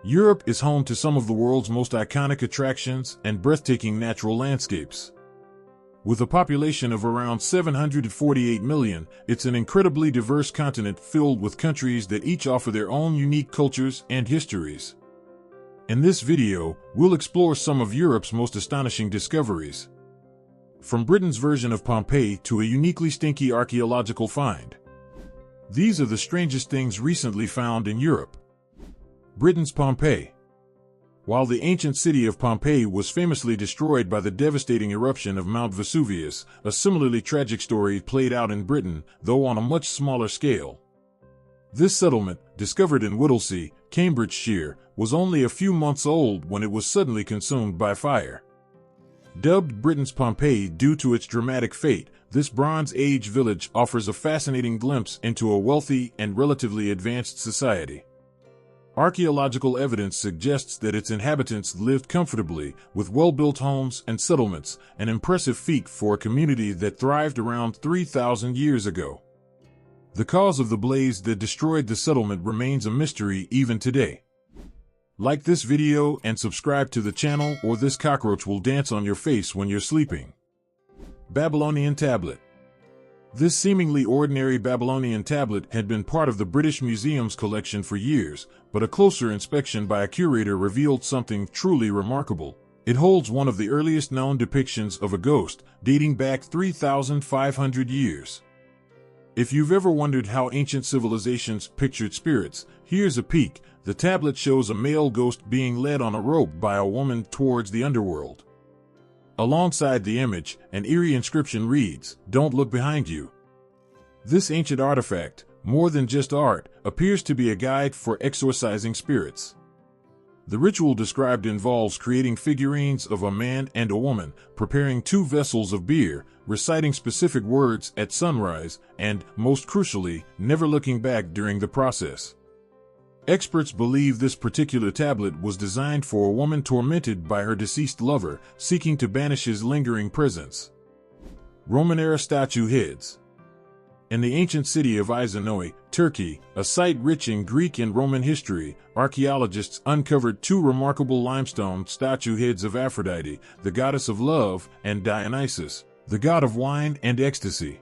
Europe is home to some of the world's most iconic attractions and breathtaking natural landscapes. With a population of around 748 million, it's an incredibly diverse continent filled with countries that each offer their own unique cultures and histories. In this video, we'll explore some of Europe's most astonishing discoveries. From Britain's version of Pompeii to a uniquely stinky archaeological find. These are the strangest things recently found in Europe. Britain's Pompeii. While the ancient city of Pompeii was famously destroyed by the devastating eruption of Mount Vesuvius, a similarly tragic story played out in Britain, though on a much smaller scale. This settlement, discovered in Whittlesea, Cambridgeshire, was only a few months old when it was suddenly consumed by fire. Dubbed Britain's Pompeii due to its dramatic fate, this Bronze Age village offers a fascinating glimpse into a wealthy and relatively advanced society. Archaeological evidence suggests that its inhabitants lived comfortably, with well-built homes and settlements, an impressive feat for a community that thrived around 3,000 years ago. The cause of the blaze that destroyed the settlement remains a mystery even today. Like this video and subscribe to the channel, or this cockroach will dance on your face when you're sleeping. Babylonian Tablet. This seemingly ordinary Babylonian tablet had been part of the British Museum's collection for years, but a closer inspection by a curator revealed something truly remarkable. It holds one of the earliest known depictions of a ghost, dating back 3,500 years. If you've ever wondered how ancient civilizations pictured spirits, here's a peek. The tablet shows a male ghost being led on a rope by a woman towards the underworld. Alongside the image, an eerie inscription reads, "Don't look behind you." This ancient artifact, more than just art, appears to be a guide for exorcising spirits. The ritual described involves creating figurines of a man and a woman, preparing 2 vessels of beer, reciting specific words at sunrise, and, most crucially, never looking back during the process. Experts believe this particular tablet was designed for a woman tormented by her deceased lover, seeking to banish his lingering presence. Roman-era statue heads. In the ancient city of Izanoi, Turkey, a site rich in Greek and Roman history, archaeologists uncovered 2 remarkable limestone statue heads of Aphrodite, the goddess of love, and Dionysus, the god of wine and ecstasy.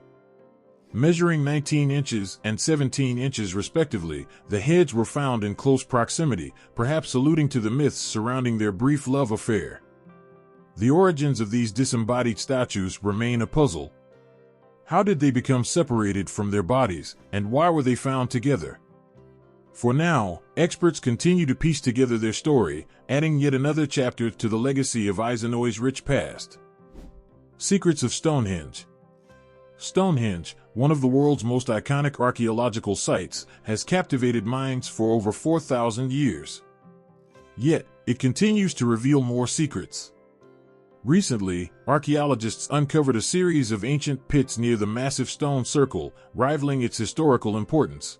Measuring 19 inches and 17 inches respectively, the heads were found in close proximity, perhaps alluding to the myths surrounding their brief love affair. The origins of these disembodied statues remain a puzzle. How did they become separated from their bodies, and why were they found together? For now, experts continue to piece together their story, adding yet another chapter to the legacy of Izanoi's rich past. Secrets of Stonehenge. Stonehenge, one of the world's most iconic archaeological sites, has captivated minds for over 4,000 years. Yet, it continues to reveal more secrets. Recently, archaeologists uncovered a series of ancient pits near the massive stone circle, rivaling its historical importance.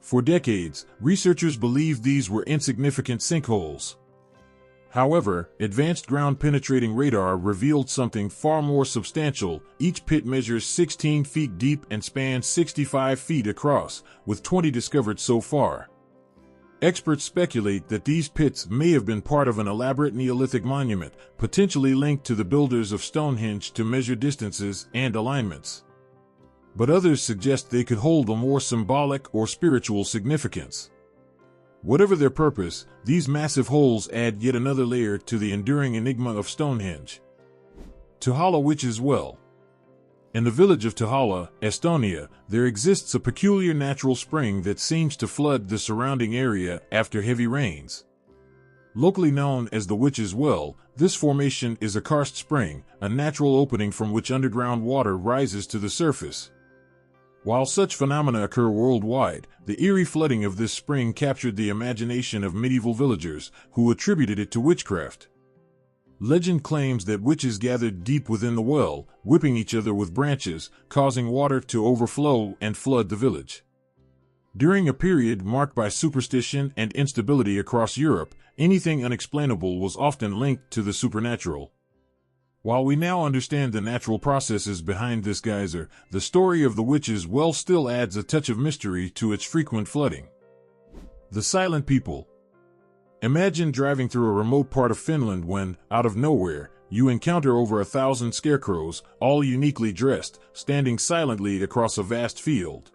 For decades, researchers believed these were insignificant sinkholes. However, advanced ground-penetrating radar revealed something far more substantial. Each pit measures 16 feet deep and spans 65 feet across, with 20 discovered so far. Experts speculate that these pits may have been part of an elaborate Neolithic monument, potentially linked to the builders of Stonehenge to measure distances and alignments. But others suggest they could hold a more symbolic or spiritual significance. Whatever their purpose, these massive holes add yet another layer to the enduring enigma of Stonehenge. Tuhala Witch's Well. In the village of Tuhala, Estonia, there exists a peculiar natural spring that seems to flood the surrounding area after heavy rains. Locally known as the Witch's Well, this formation is a karst spring, a natural opening from which underground water rises to the surface. While such phenomena occur worldwide, the eerie flooding of this spring captured the imagination of medieval villagers, who attributed it to witchcraft. Legend claims that witches gathered deep within the well, whipping each other with branches, causing water to overflow and flood the village. During a period marked by superstition and instability across Europe, anything unexplainable was often linked to the supernatural. While we now understand the natural processes behind this geyser, the story of the witch's well still adds a touch of mystery to its frequent flooding. The Silent People. Imagine driving through a remote part of Finland when, out of nowhere, you encounter over 1,000 scarecrows, all uniquely dressed, standing silently across a vast field.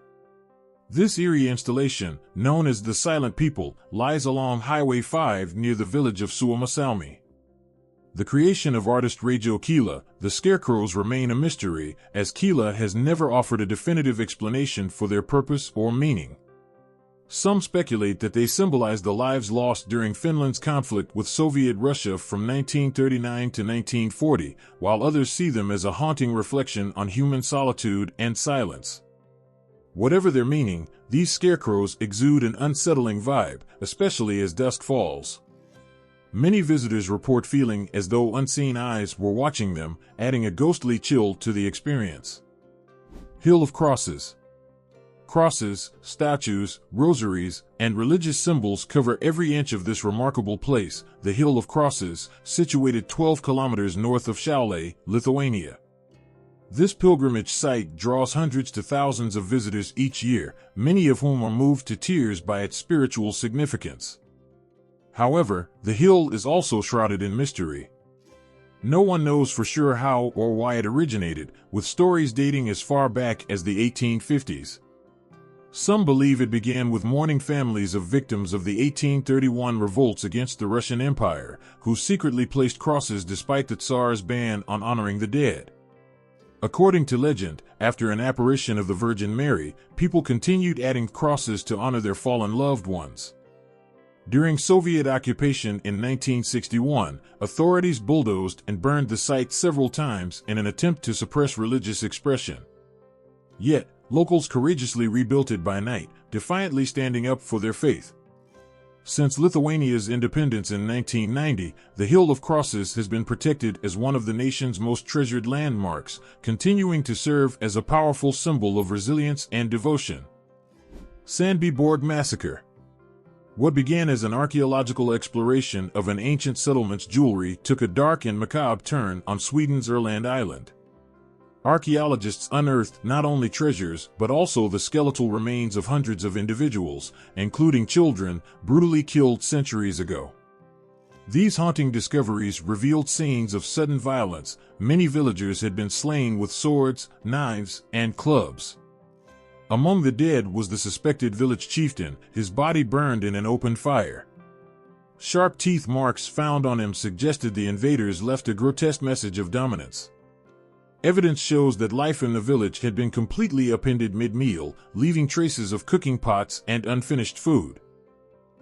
This eerie installation, known as the Silent People, lies along Highway 5 near the village of Suomussalmi. The creation of artist Reijo Kila, the scarecrows remain a mystery, as Kila has never offered a definitive explanation for their purpose or meaning. Some speculate that they symbolize the lives lost during Finland's conflict with Soviet Russia from 1939 to 1940, while others see them as a haunting reflection on human solitude and silence. Whatever their meaning, these scarecrows exude an unsettling vibe, especially as dusk falls. Many visitors report feeling as though unseen eyes were watching them, adding a ghostly chill to the experience. Hill of Crosses. Crosses, statues, rosaries, and religious symbols cover every inch of this remarkable place, the Hill of Crosses, situated 12 kilometers north of Šiauliai, Lithuania. This pilgrimage site draws hundreds to thousands of visitors each year, many of whom are moved to tears by its spiritual significance. However, the hill is also shrouded in mystery. No one knows for sure how or why it originated, with stories dating as far back as the 1850s. Some believe it began with mourning families of victims of the 1831 revolts against the Russian Empire, who secretly placed crosses despite the Tsar's ban on honoring the dead. According to legend, after an apparition of the Virgin Mary, people continued adding crosses to honor their fallen loved ones. During Soviet occupation in 1961, authorities bulldozed and burned the site several times in an attempt to suppress religious expression. Yet, locals courageously rebuilt it by night, defiantly standing up for their faith. Since Lithuania's independence in 1990, the Hill of Crosses has been protected as one of the nation's most treasured landmarks, continuing to serve as a powerful symbol of resilience and devotion. Sandbyborg Massacre. What began as an archaeological exploration of an ancient settlement's jewelry took a dark and macabre turn on Sweden's Öland Island. Archaeologists unearthed not only treasures but also the skeletal remains of hundreds of individuals, including children, brutally killed centuries ago. These haunting discoveries revealed scenes of sudden violence. Many villagers had been slain with swords, knives, and clubs. Among the dead was the suspected village chieftain, his body burned in an open fire. Sharp teeth marks found on him suggested the invaders left a grotesque message of dominance. Evidence shows that life in the village had been completely upended mid-meal, leaving traces of cooking pots and unfinished food.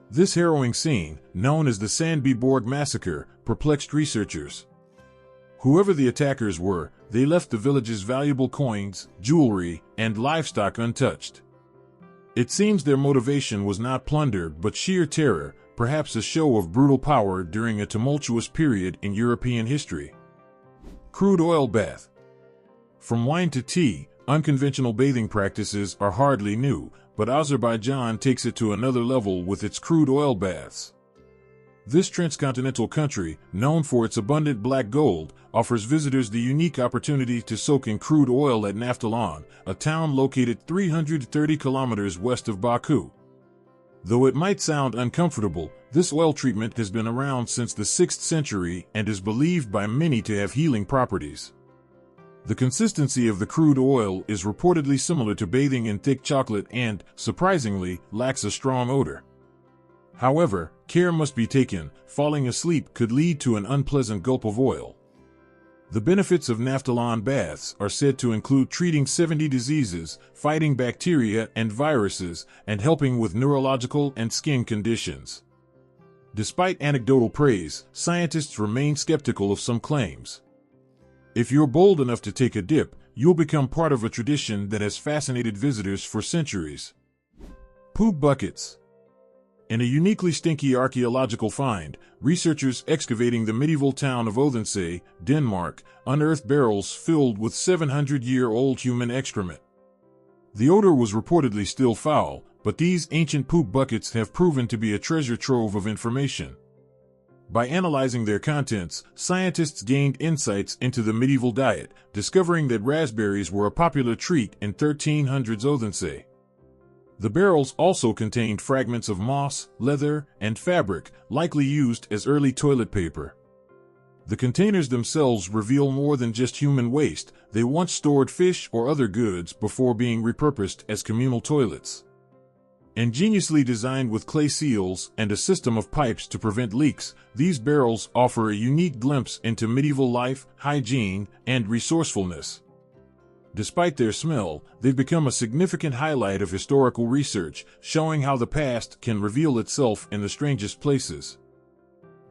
This harrowing scene, known as the Sandbyborg Massacre, perplexed researchers. Whoever the attackers were, they left the village's valuable coins, jewelry, and livestock untouched. It seems their motivation was not plunder but sheer terror, perhaps a show of brutal power during a tumultuous period in European history. Crude oil bath. From wine to tea, unconventional bathing practices are hardly new, but Azerbaijan takes it to another level with its crude oil baths. This transcontinental country, known for its abundant black gold, offers visitors the unique opportunity to soak in crude oil at Naftalan, a town located 330 kilometers west of Baku. Though it might sound uncomfortable, this oil treatment has been around since the 6th century and is believed by many to have healing properties. The consistency of the crude oil is reportedly similar to bathing in thick chocolate and, surprisingly, lacks a strong odor. However, care must be taken. Falling asleep could lead to an unpleasant gulp of oil. The benefits of Naftalan baths are said to include treating 70 diseases, fighting bacteria and viruses, and helping with neurological and skin conditions. Despite anecdotal praise, scientists remain skeptical of some claims. If you're bold enough to take a dip, you'll become part of a tradition that has fascinated visitors for centuries. Poop buckets. In a uniquely stinky archaeological find, researchers excavating the medieval town of Odense, Denmark, unearthed barrels filled with 700-year-old human excrement. The odor was reportedly still foul, but these ancient poop buckets have proven to be a treasure trove of information. By analyzing their contents, scientists gained insights into the medieval diet, discovering that raspberries were a popular treat in 1300s Odense. The barrels also contained fragments of moss, leather, and fabric, likely used as early toilet paper. The containers themselves reveal more than just human waste. They once stored fish or other goods before being repurposed as communal toilets. Ingeniously designed with clay seals and a system of pipes to prevent leaks, these barrels offer a unique glimpse into medieval life, hygiene, and resourcefulness. Despite their smell, they've become a significant highlight of historical research, showing how the past can reveal itself in the strangest places.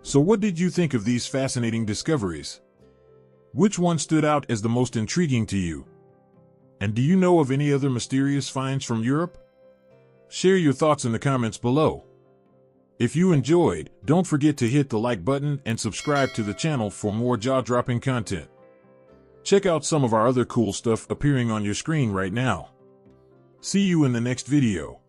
So what did you think of these fascinating discoveries? Which one stood out as the most intriguing to you? And do you know of any other mysterious finds from Europe? Share your thoughts in the comments below. If you enjoyed, don't forget to hit the like button and subscribe to the channel for more jaw-dropping content. Check out some of our other cool stuff appearing on your screen right now. See you in the next video.